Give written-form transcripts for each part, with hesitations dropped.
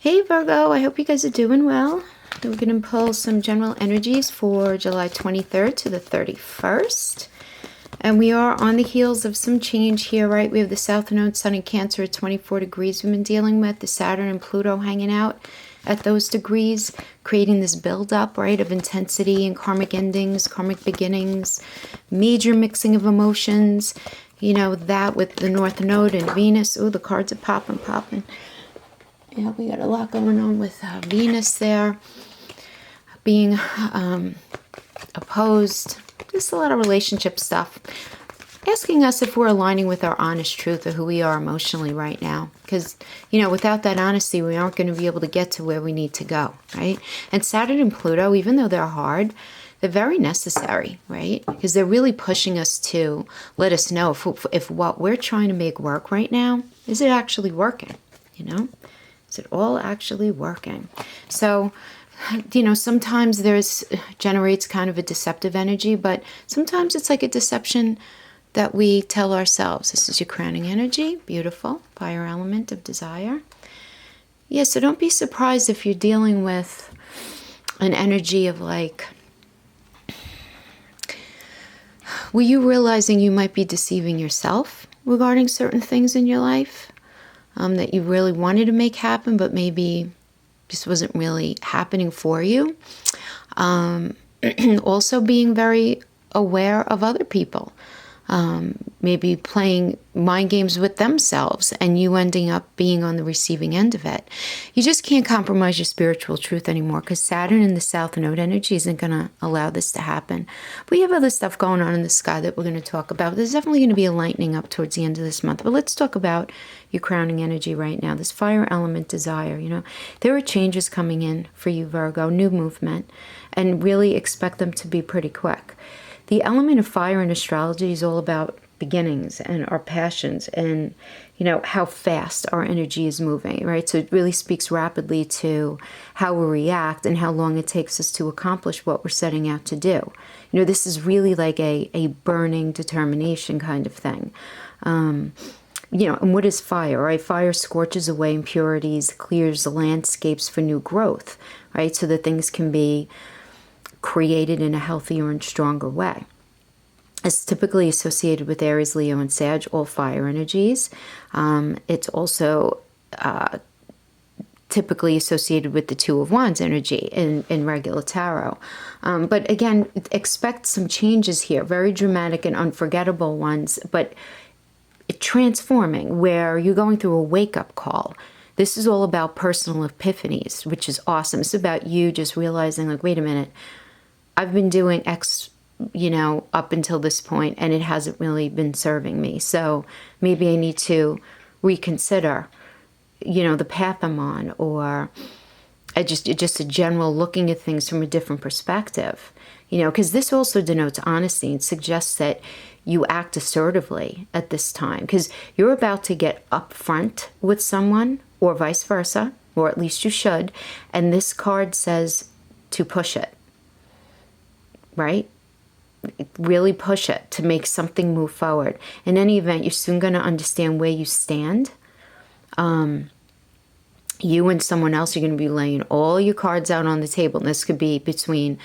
Hey Virgo, I hope you guys are doing well. We're going to pull some general energies for July 23rd to the 31st. And we are on the heels of some change here, right? We have the South Node, Sun and Cancer at 24 degrees we've been dealing with. The Saturn and Pluto hanging out at those degrees, creating this buildup, right, of intensity and karmic endings, karmic beginnings, major mixing of emotions. You know, that with the North Node and Venus. Oh, the cards are popping. Yeah, we got a lot going on with Venus there, being opposed. Just a lot of relationship stuff. Asking us if we're aligning with our honest truth of who we are emotionally right now. Because, you know, without that honesty, we aren't going to be able to get to where we need to go, right? And Saturn and Pluto, even though they're hard, they're very necessary, right? Because they're really pushing us to let us know if what we're trying to make work right now, is it actually working, you know? Is it all actually working? So, you know, sometimes generates kind of a deceptive energy, but sometimes it's like a deception that we tell ourselves. This is your crowning energy. Beautiful. Fire element of desire. Yeah, so don't be surprised if you're dealing with an energy of like, were you realizing you might be deceiving yourself regarding certain things in your life? That you really wanted to make happen, but maybe just wasn't really happening for you. Also being very aware of other people. Maybe playing mind games with themselves and you ending up being on the receiving end of it. You just can't compromise your spiritual truth anymore because Saturn in the South Node energy isn't going to allow this to happen. We have other stuff going on in the sky that we're going to talk about. There's definitely going to be a lightening up towards the end of this month. But let's talk about your crowning energy right now. This fire element desire, you know. There are changes coming in for you, Virgo, new movement, and really expect them to be pretty quick. The element of fire in astrology is all about beginnings and our passions and, you know, how fast our energy is moving, right? So it really speaks rapidly to how we react and how long it takes us to accomplish what we're setting out to do. You know, this is really like a burning determination kind of thing. You know, and what is fire, right? Fire scorches away impurities, clears the landscapes for new growth, right? So that things can be created in a healthier and stronger way. It's typically associated with Aries, Leo, and Sag, all fire energies. It's also typically associated with the Two of Wands energy in regular tarot. But again, expect some changes here, very dramatic and unforgettable ones, but transforming, where you're going through a wake-up call. This is all about personal epiphanies, which is awesome. It's about you just realizing, like, wait a minute, I've been doing X, you know, up until this point, and it hasn't really been serving me. So maybe I need to reconsider, you know, the path I'm on, or just a general looking at things from a different perspective. You know, because this also denotes honesty and suggests that you act assertively at this time, because you're about to get upfront with someone, or vice versa, or at least you should. And this card says to push it. Right? Really push it to make something move forward. In any event, you're soon going to understand where you stand. You and someone else are going to be laying all your cards out on the table. And this could be between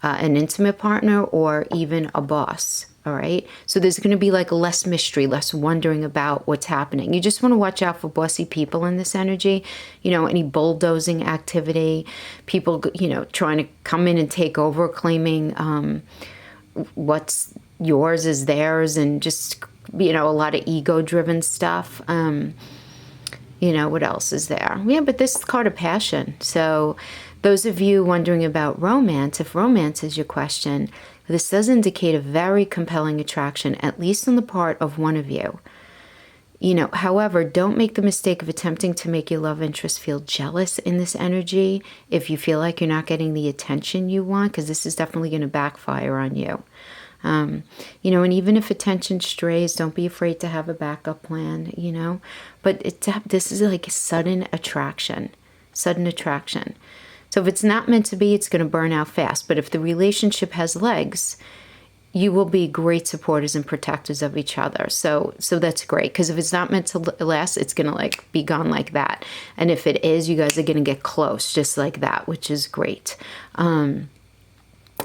an intimate partner or even a boss. All right. So there's going to be like less mystery, less wondering about what's happening. You just want to watch out for bossy people in this energy. You know, any bulldozing activity, people, you know, trying to come in and take over, claiming what's yours is theirs, and just, you know, a lot of ego driven stuff. You know, what else is there? Yeah, but this card of passion. So those of you wondering about romance, if romance is your question, this does indicate a very compelling attraction, at least on the part of one of you. You know, however, don't make the mistake of attempting to make your love interest feel jealous in this energy if you feel like you're not getting the attention you want, because this is definitely going to backfire on you. You know, and even if attention strays, don't be afraid to have a backup plan, you know. But this is like a sudden attraction. Sudden attraction. So if it's not meant to be, it's going to burn out fast. But if the relationship has legs, you will be great supporters and protectors of each other. So that's great, because if it's not meant to last, it's going to like be gone like that. And if it is, you guys are going to get close just like that, which is great.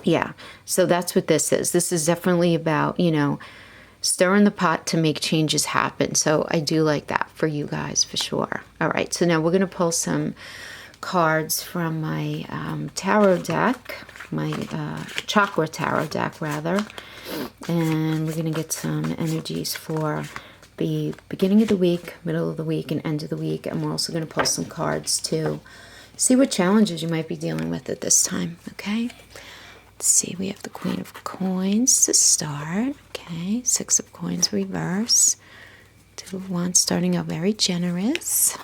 Yeah, so that's what this is. This is definitely about, you know, stirring the pot to make changes happen. So I do like that for you guys, for sure. All right, so now we're going to pull some cards from my tarot deck, my chakra tarot deck, rather. And we're going to get some energies for the beginning of the week, middle of the week, and end of the week. And we're also going to pull some cards to see what challenges you might be dealing with at this time, okay? Let's see, we have the Queen of Coins to start, okay? Six of Coins reverse. Two of Wands starting out very generous.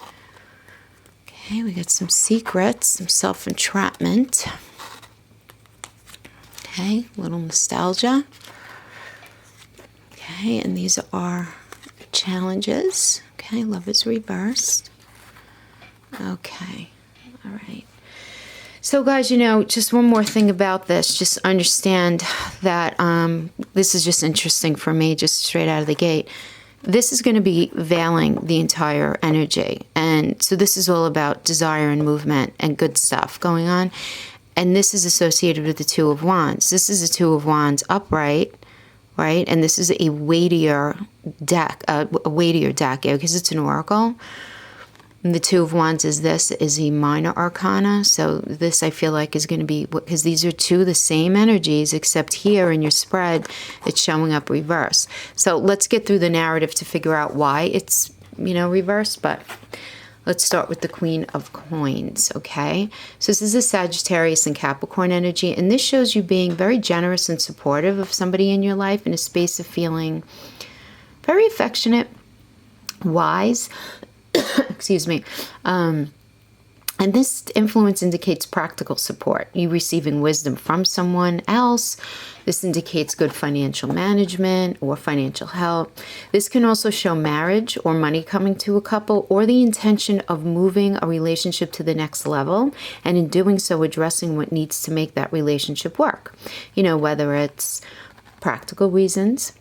Okay, we got some secrets, some self-entrapment. Okay, a little nostalgia. Okay, and these are challenges. Okay, love is reversed. Okay, all right. So guys, you know, just one more thing about this. Just understand that this is just interesting for me, just straight out of the gate. This is going to be veiling the entire energy. And so this is all about desire and movement and good stuff going on. And this is associated with the Two of Wands. This is the Two of Wands upright, right? And this is a weightier deck, because it's an oracle. And the Two of Wands is a minor arcana. So this, I feel like, is going to be, because these are two of the same energies, except here in your spread, it's showing up reverse. So let's get through the narrative to figure out why it's, you know, reversed. But let's start with the Queen of Coins, okay? So this is a Sagittarius and Capricorn energy. And this shows you being very generous and supportive of somebody in your life, in a space of feeling very affectionate, wise, excuse me. And this influence indicates practical support. You receiving wisdom from someone else. This indicates good financial management or financial help. This can also show marriage or money coming to a couple, or the intention of moving a relationship to the next level. And in doing so, addressing what needs to make that relationship work. You know, whether it's practical reasons,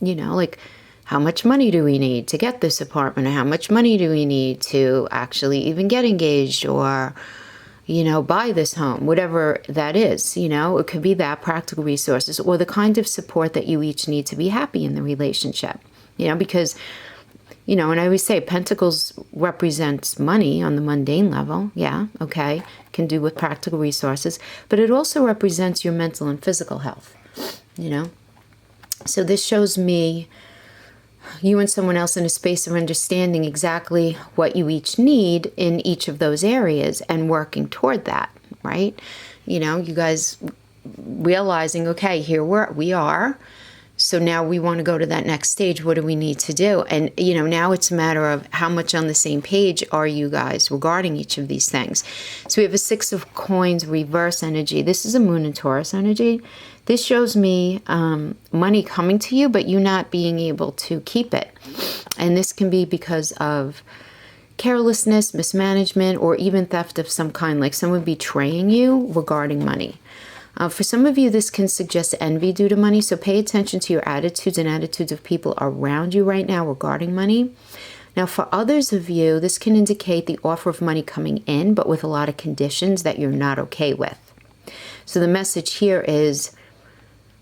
you know, like, how much money do we need to get this apartment? Or how much money do we need to actually even get engaged or, you know, buy this home? Whatever that is, you know, it could be that, practical resources, or the kind of support that you each need to be happy in the relationship. You know, because, you know, and I always say Pentacles represents money on the mundane level. Yeah, okay, can do with practical resources. But it also represents your mental and physical health, you know. So this shows me you and someone else in a space of understanding exactly what you each need in each of those areas and working toward that, right? You know, you guys realizing, okay, here we are. So now we want to go to that next stage. What do we need to do? And, you know, now it's a matter of how much on the same page are you guys regarding each of these things. So we have a Six of Coins reverse energy. This is a Moon and Taurus energy. This shows me money coming to you, but you not being able to keep it. And this can be because of carelessness, mismanagement, or even theft of some kind, like someone betraying you regarding money. For some of you, this can suggest envy due to money, so pay attention to your attitudes and attitudes of people around you right now regarding money. Now, for others of you, this can indicate the offer of money coming in, but with a lot of conditions that you're not okay with. So the message here is,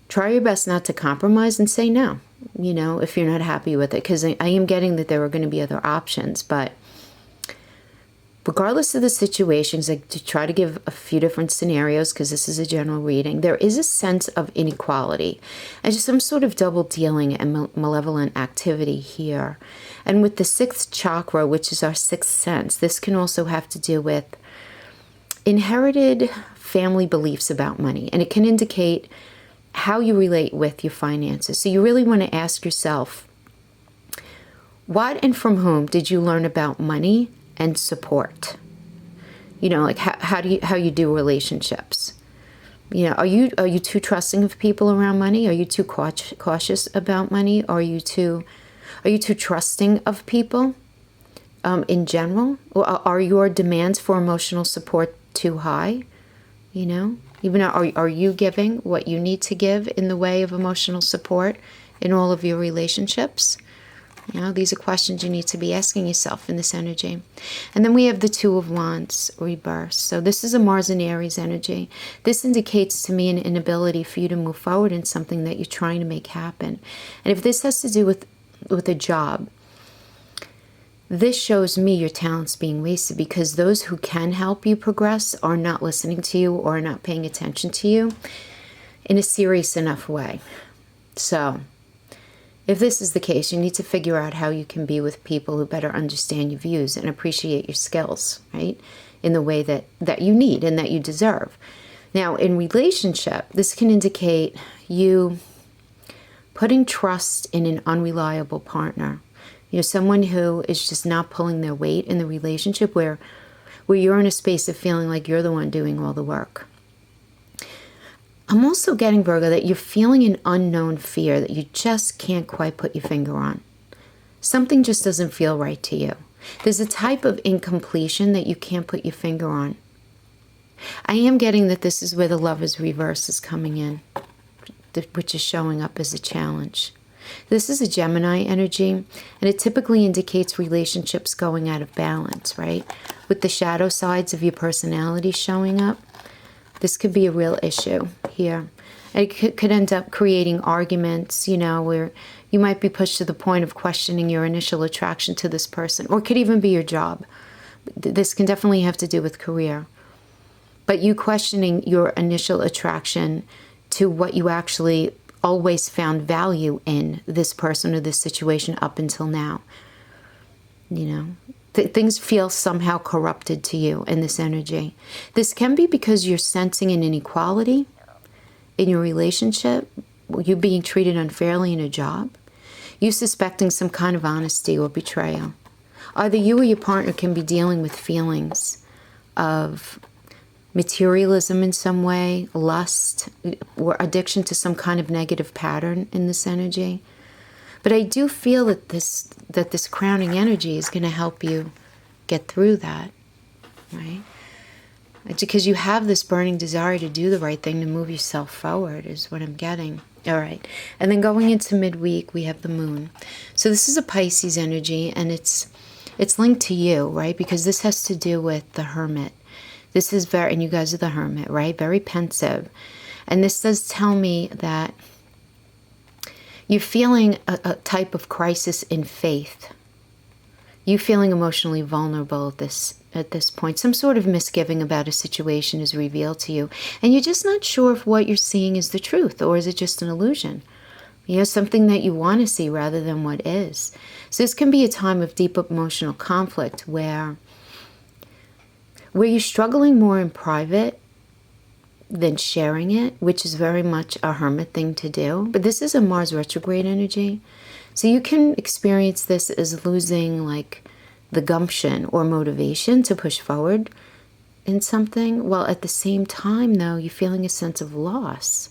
try your best not to compromise and say no, you know, if you're not happy with it, because I am getting that there are going to be other options, but regardless of the situations, like to try to give a few different scenarios, because this is a general reading, there is a sense of inequality and just some sort of double dealing and malevolent activity here. And with the sixth chakra, which is our sixth sense, this can also have to do with inherited family beliefs about money. And it can indicate how you relate with your finances. So you really want to ask yourself, what and from whom did you learn about money and support? You know, like how you do relationships. You know, are you too trusting of people around money? Are you too cautious about money? Are you too trusting of people in general? Or are your demands for emotional support too high? You know, Even are you giving what you need to give in the way of emotional support in all of your relationships? You know, these are questions you need to be asking yourself in this energy. And then we have the Two of Wands reversed. So this is a Mars and Aries energy. This indicates to me an inability for you to move forward in something that you're trying to make happen. And if this has to do with a job, this shows me your talents being wasted, because those who can help you progress are not listening to you or are not paying attention to you in a serious enough way. So if this is the case, you need to figure out how you can be with people who better understand your views and appreciate your skills, right? In the way that you need and that you deserve. Now, in relationship, this can indicate you putting trust in an unreliable partner. You know, someone who is just not pulling their weight in the relationship, where you're in a space of feeling like you're the one doing all the work. I'm also getting, Virgo, that you're feeling an unknown fear that you just can't quite put your finger on. Something just doesn't feel right to you. There's a type of incompletion that you can't put your finger on. I am getting that this is where the Lovers reverse is coming in, which is showing up as a challenge. This is a Gemini energy, and it typically indicates relationships going out of balance, right? With the shadow sides of your personality showing up. This could be a real issue here. It could end up creating arguments, you know, where you might be pushed to the point of questioning your initial attraction to this person, or it could even be your job. This can definitely have to do with career. But you questioning your initial attraction to what you actually always found value in this person or this situation up until now. You know, things feel somehow corrupted to you in this energy. This can be because you're sensing an inequality in your relationship, you being treated unfairly in a job, you suspecting some kind of honesty or betrayal. Either you or your partner can be dealing with feelings of materialism in some way, lust, or addiction to some kind of negative pattern in this energy. But I do feel that this crowning energy is going to help you get through that, right? It's because you have this burning desire to do the right thing, to move yourself forward, is what I'm getting. All right. And then going into midweek, we have the moon. So this is a Pisces energy, and it's linked to you, right? Because this has to do with the Hermit. This is very, and you guys are the Hermit, right? Very pensive. And this does tell me that you're feeling a type of crisis in faith. You feeling emotionally vulnerable at this point. Some sort of misgiving about a situation is revealed to you. And you're just not sure if what you're seeing is the truth, or is it just an illusion? You know, something that you want to see rather than what is. So this can be a time of deep emotional conflict where you're struggling more in private than sharing it, which is very much a Hermit thing to do. But this is a Mars retrograde energy. So you can experience this as losing like the gumption or motivation to push forward in something, while at the same time, though, you're feeling a sense of loss.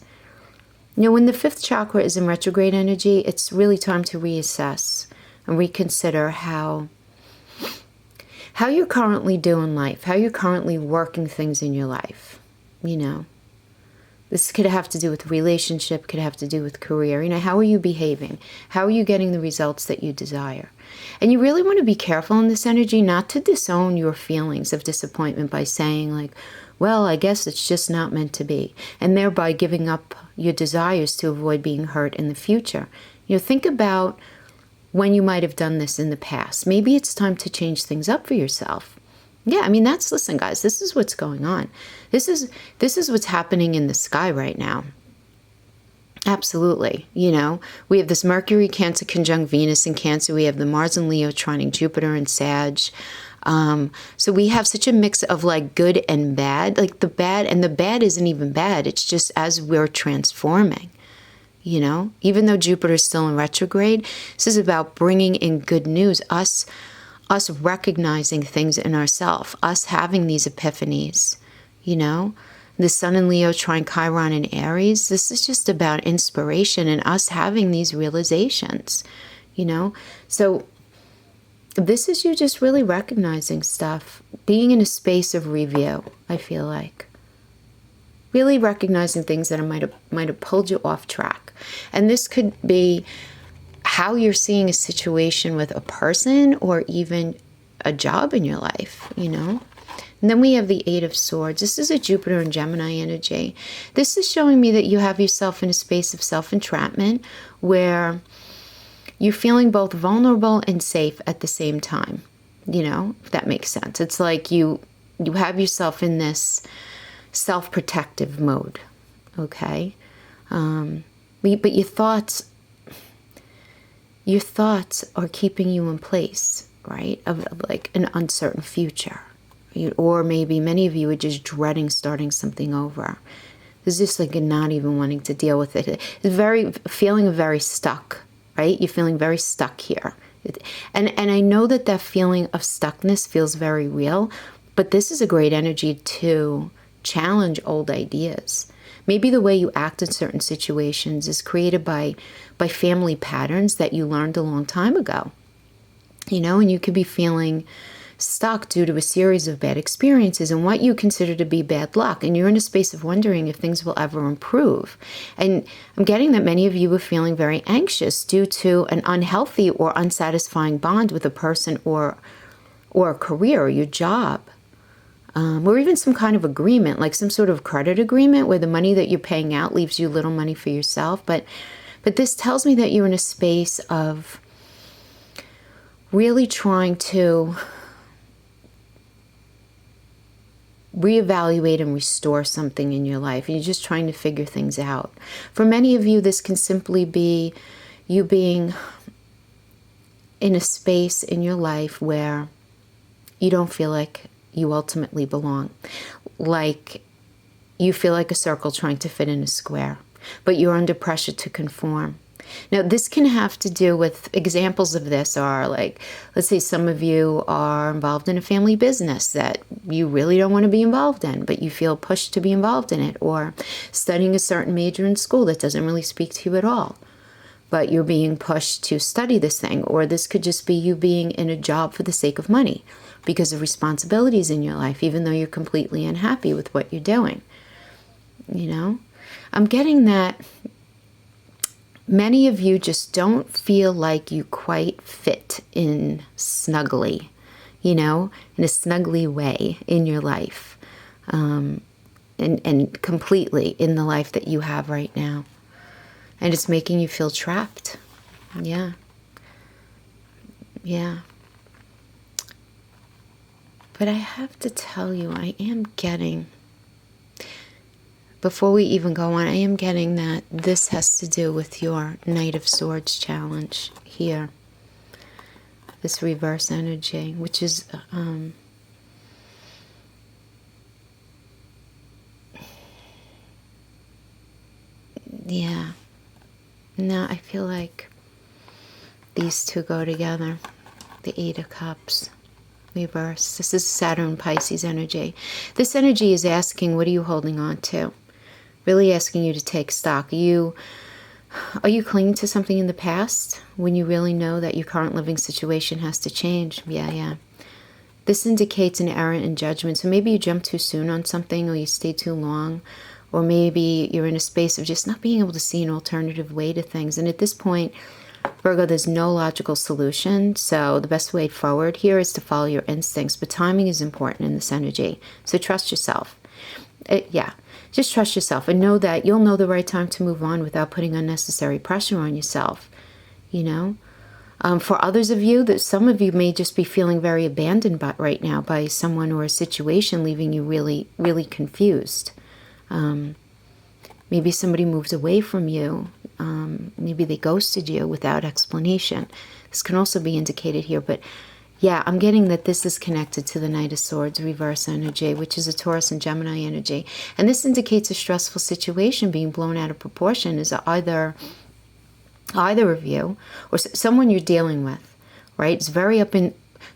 You know, when the fifth chakra is in retrograde energy, it's really time to reassess and reconsider how you're currently doing life, how you're currently working things in your life. You know, this could have to do with relationship, could have to do with career. You know, how are you behaving? How are you getting the results that you desire? And you really want to be careful in this energy not to disown your feelings of disappointment by saying like, well, I guess it's just not meant to be, and thereby giving up your desires to avoid being hurt in the future. You know, think about when you might have done this in the past. Maybe it's time to change things up for yourself. Yeah, I mean, listen, guys, this is what's going on. This is what's happening in the sky right now. Absolutely. You know, we have this Mercury Cancer conjunct Venus in Cancer. We have the Mars and Leo trining Jupiter and Sag. So we have such a mix of like good and bad, like the bad isn't even bad. It's just as we're transforming, you know, even though Jupiter is still in retrograde, this is about bringing in good news, us recognizing things in ourselves, us having these epiphanies, you know. The Sun in Leo trine Chiron in Aries, this is just about inspiration and us having these realizations, you know. So this is you just really recognizing stuff, being in a space of review, I feel like. really recognizing things that might have pulled you off track. And this could be how you're seeing a situation with a person or even a job in your life, you know. And then we have the Eight of Swords. This is a Jupiter and Gemini energy. This is showing me that you have yourself in a space of self-entrapment where you're feeling both vulnerable and safe at the same time, you know, if that makes sense. It's like you have yourself in this self-protective mode, okay? But your thoughts are keeping you in place, right? Of like an uncertain future. Or maybe many of you are just dreading starting something over. It's just like not even wanting to deal with it. It's feeling very stuck, right? You're feeling very stuck here. And I know that feeling of stuckness feels very real, but this is a great energy to challenge old ideas. Maybe the way you act in certain situations is created by family patterns that you learned a long time ago. You know, and you could be feeling stuck due to a series of bad experiences and what you consider to be bad luck. And you're in a space of wondering if things will ever improve. And I'm getting that many of you are feeling very anxious due to an unhealthy or unsatisfying bond with a person or a career or your job. Or even some kind of agreement, like some sort of credit agreement where the money that you're paying out leaves you little money for yourself. But this tells me that you're in a space of really trying to reevaluate and restore something in your life. You're just trying to figure things out. For many of you, this can simply be you being in a space in your life where you don't feel like you ultimately belong. Like you feel like a circle trying to fit in a square, but you're under pressure to conform. Now, this can have to do with examples of this are like, let's say some of you are involved in a family business that you really don't want to be involved in, but you feel pushed to be involved in it, or studying a certain major in school that doesn't really speak to you at all, but you're being pushed to study this thing. Or this could just be you being in a job for the sake of money because of responsibilities in your life, even though you're completely unhappy with what you're doing. You know, I'm getting that many of you just don't feel like you quite fit in snugly, you know, in a snuggly way in your life, and completely in the life that you have right now. And it's making you feel trapped. Yeah. Yeah. But I have to tell you, I am getting, before we even go on, I am getting that this has to do with your Knight of Swords challenge here. This reverse energy, which is, yeah. No, I feel like these two go together. The Eight of Cups. Reverse. This is Saturn Pisces energy. This energy is asking, what are you holding on to? Really asking you to take stock. Are you clinging to something in the past when you really know that your current living situation has to change? Yeah. This indicates an error in judgment. So maybe you jumped too soon on something, or you stayed too long, or maybe you're in a space of just not being able to see an alternative way to things. And at this point, Virgo, there's no logical solution, so the best way forward here is to follow your instincts, but timing is important in this energy, so trust yourself. Just trust yourself and know that you'll know the right time to move on without putting unnecessary pressure on yourself, you know? For others of you, that some of you may just be feeling very abandoned right now by someone or a situation, leaving you really, really confused. Maybe somebody moves away from you. Maybe they ghosted you without explanation. This can also be indicated here, but yeah, I'm getting that this is connected to the Knight of Swords reverse energy, which is a Taurus and Gemini energy. And this indicates a stressful situation being blown out of proportion is either of you or someone you're dealing with, right? It's very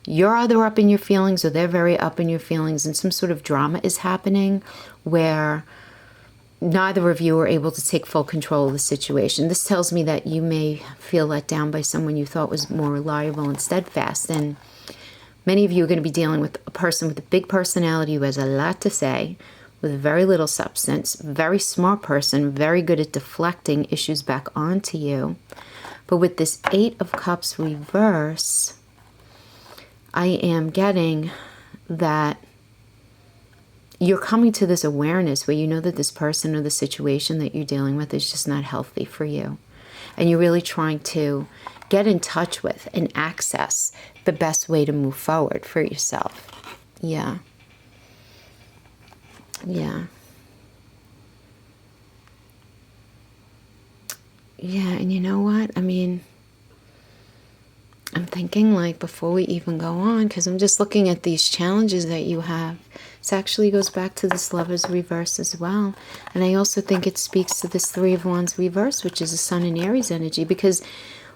you're either up in your feelings or they're very up in your feelings, and some sort of drama is happening where neither of you are able to take full control of the situation. This tells me that you may feel let down by someone you thought was more reliable and steadfast. And many of you are going to be dealing with a person with a big personality who has a lot to say, with very little substance, very smart person, very good at deflecting issues back onto you. But with this Eight of Cups reverse, I am getting that you're coming to this awareness where you know that this person or the situation that you're dealing with is just not healthy for you. And you're really trying to get in touch with and access the best way to move forward for yourself. Yeah. Yeah. Yeah, and you know what? I mean, I'm thinking like before we even go on, because I'm just looking at these challenges that you have. This actually goes back to this Lover's reverse as well. And I also think it speaks to this Three of Wands reverse, which is a Sun and Aries energy, because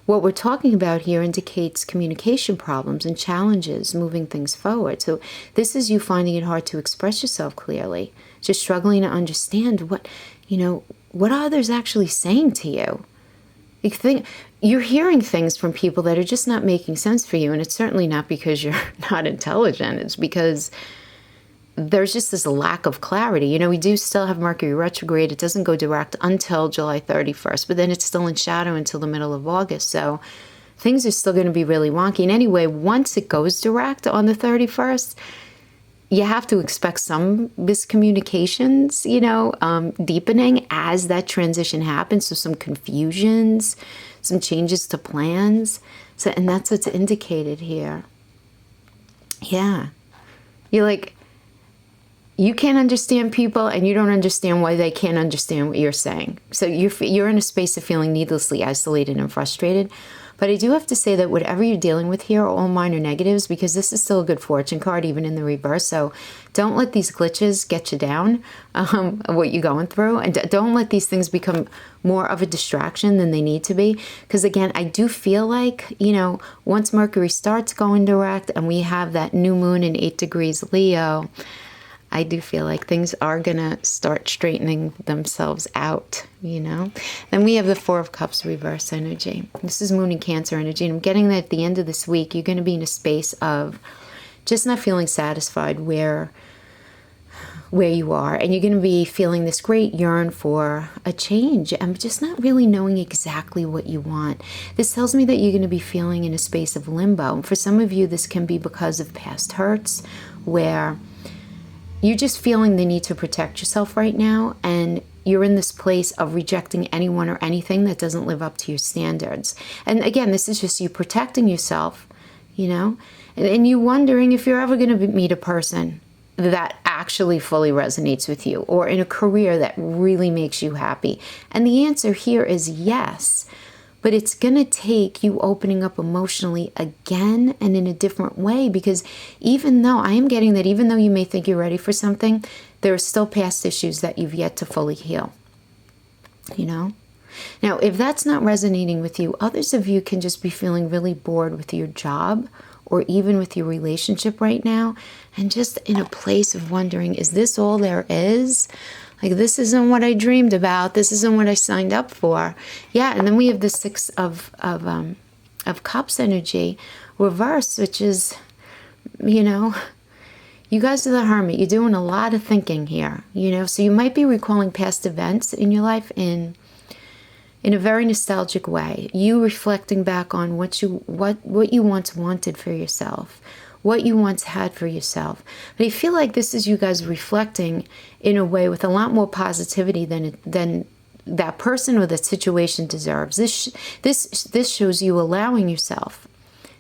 what we're talking about here indicates communication problems and challenges moving things forward. So this is you finding it hard to express yourself clearly, just struggling to understand what, what are others actually saying to you. You're hearing things from people that are just not making sense for you. And it's certainly not because you're not intelligent. It's because there's just this lack of clarity. We do still have Mercury retrograde. It doesn't go direct until July 31st, but then it's still in shadow until the middle of August. So things are still going to be really wonky. And anyway, once it goes direct on the 31st, you have to expect some miscommunications, deepening as that transition happens. So some confusions, some changes to plans. So, and that's what's indicated here. Yeah. You're like, you can't understand people and you don't understand why they can't understand what you're saying. So you're in a space of feeling needlessly isolated and frustrated. But I do have to say that whatever you're dealing with here are all minor negatives, because this is still a good fortune card, even in the reverse. So don't let these glitches get you down, what you're going through. And don't let these things become more of a distraction than they need to be. Because again, I do feel like, once Mercury starts going direct and we have that new moon in 8 degrees Leo, I do feel like things are going to start straightening themselves out, Then we have the Four of Cups reverse energy. This is Moon and Cancer energy. And I'm getting that at the end of this week, you're going to be in a space of just not feeling satisfied where you are. And you're going to be feeling this great yearn for a change and just not really knowing exactly what you want. This tells me that you're going to be feeling in a space of limbo. And for some of you, this can be because of past hurts where you're just feeling the need to protect yourself right now, and you're in this place of rejecting anyone or anything that doesn't live up to your standards. And again, this is just you protecting yourself, and you wondering if you're ever going to meet a person that actually fully resonates with you, or in a career that really makes you happy. And the answer here is yes. But it's going to take you opening up emotionally again and in a different way, because even though you may think you're ready for something, there are still past issues that you've yet to fully heal. Now, if that's not resonating with you, others of you can just be feeling really bored with your job or even with your relationship right now, and just in a place of wondering, is this all there is? Like, this isn't what I dreamed about. This isn't what I signed up for. Yeah, and then we have the Six of Cups energy reverse, which is, you guys are the Hermit. You're doing a lot of thinking here, So you might be recalling past events in your life in a very nostalgic way. You reflecting back on what you once wanted for yourself, what you once had for yourself. But I feel like this is you guys reflecting in a way with a lot more positivity than that person or that situation deserves. This shows you allowing yourself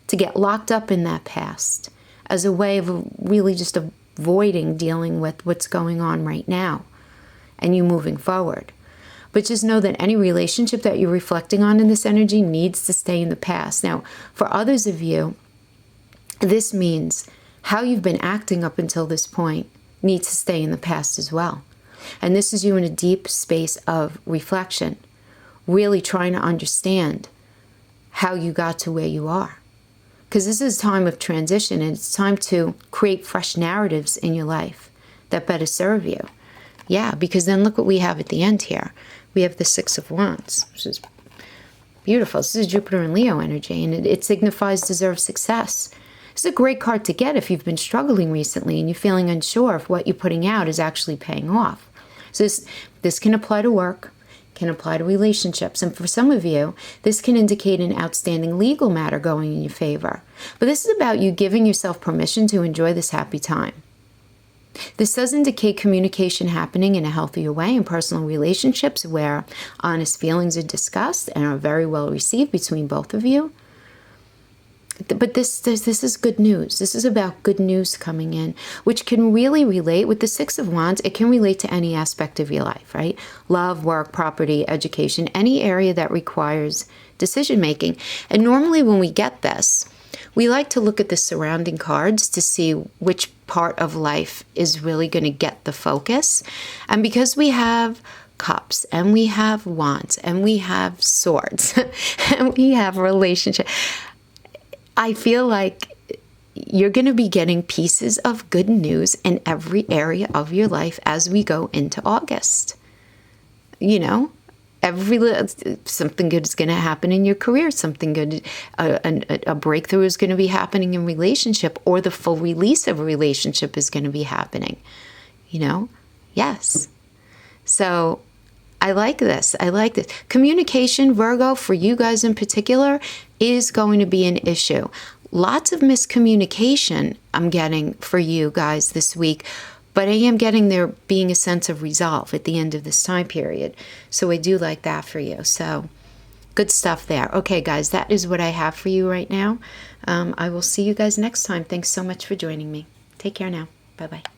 to get locked up in that past as a way of really just avoiding dealing with what's going on right now and you moving forward. But just know that any relationship that you're reflecting on in this energy needs to stay in the past. Now, for others of you, this means how you've been acting up until this point needs to stay in the past as well. And this is you in a deep space of reflection, really trying to understand how you got to where you are. Because this is a time of transition, and it's time to create fresh narratives in your life that better serve you. Yeah, because then look what we have at the end here. We have the Six of Wands, which is beautiful. This is Jupiter and Leo energy, and it signifies deserved success. It's a great card to get if you've been struggling recently and you're feeling unsure if what you're putting out is actually paying off. So this can apply to work, can apply to relationships. And for some of you, this can indicate an outstanding legal matter going in your favor. But this is about you giving yourself permission to enjoy this happy time. This does indicate communication happening in a healthier way in personal relationships where honest feelings are discussed and are very well received between both of you. But this is good news. This is about good news coming in, which can really relate with the Six of Wands. It can relate to any aspect of your life, right? Love, work, property, education, any area that requires decision making. And normally when we get this, we like to look at the surrounding cards to see which part of life is really going to get the focus. And because we have Cups and we have Wands and we have Swords and we have relationship, I feel like you're going to be getting pieces of good news in every area of your life as we go into August. You know, something good is going to happen in your career. Something good, a breakthrough is going to be happening in relationship, or the full release of a relationship is going to be happening. You know, yes. So I like this. I like this. Communication, Virgo, for you guys in particular, is going to be an issue. Lots of miscommunication I'm getting for you guys this week, but I am getting there being a sense of resolve at the end of this time period. So I do like that for you. So good stuff there. Okay, guys, that is what I have for you right now. I will see you guys next time. Thanks so much for joining me. Take care now. Bye-bye.